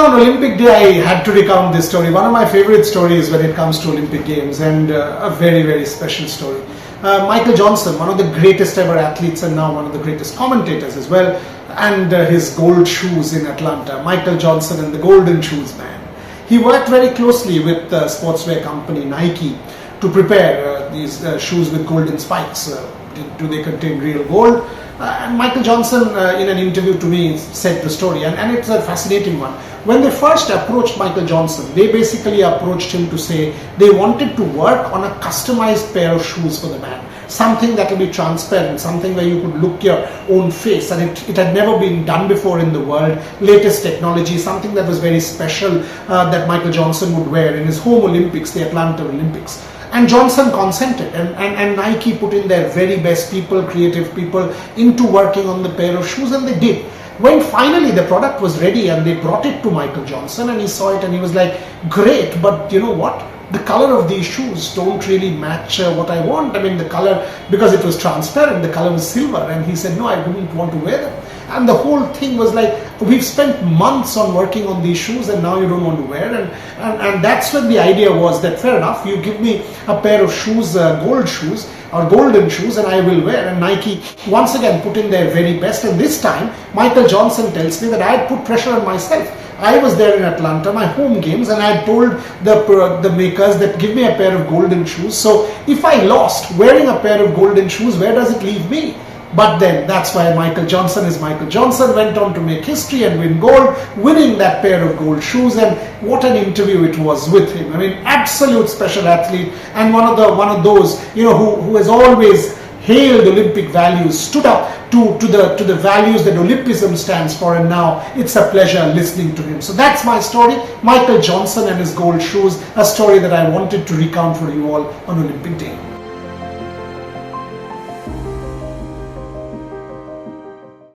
On Olympic Day, I had to recount this story. One of my favorite stories when it comes to Olympic Games, and a very, very special story. Michael Johnson, one of the greatest ever athletes and now one of the greatest commentators as well, and his gold shoes in Atlanta. Michael Johnson and the golden shoes, man. He worked very closely with the sportswear company Nike to prepare these shoes with golden spikes. Do they contain real gold? And Michael Johnson, in an interview to me, said the story, and it's a fascinating one. When they first approached Michael Johnson, they basically approached him to say they wanted to work on a customized pair of shoes for the man. Something that will be transparent, something where you could look your own face, and it had never been done before in the world. Latest technology, something that was very special that Michael Johnson would wear in his home Olympics, the Atlanta Olympics. And Johnson consented, and Nike put in their very best people, creative people, into working on the pair of shoes, and they did. When finally the product was ready and they brought it to Michael Johnson and he saw it and he was like, great, but you know what? The color of these shoes don't really match what I want. I mean, the color, because it was transparent, the color was silver, and he said, no, I wouldn't want to wear them. And the whole thing was like, we've spent months on working on these shoes and now you don't want to wear. And that's when the idea was that, fair enough, you give me a pair of shoes, gold shoes or golden shoes, and I will wear. And Nike once again put in their very best. And this time, Michael Johnson tells me that I had put pressure on myself. I was there in Atlanta, my home games, and I had told the makers that give me a pair of golden shoes. So if I lost wearing a pair of golden shoes, where does it leave me? But then that's why Michael Johnson is Michael Johnson, went on to make history and win gold, winning that pair of gold shoes. And what an interview it was with him. I mean, absolute special athlete, and one of those, who has always hailed Olympic values, stood up to the values that Olympism stands for, and now it's a pleasure listening to him. So that's my story, Michael Johnson and his gold shoes, a story that I wanted to recount for you all on Olympic Day.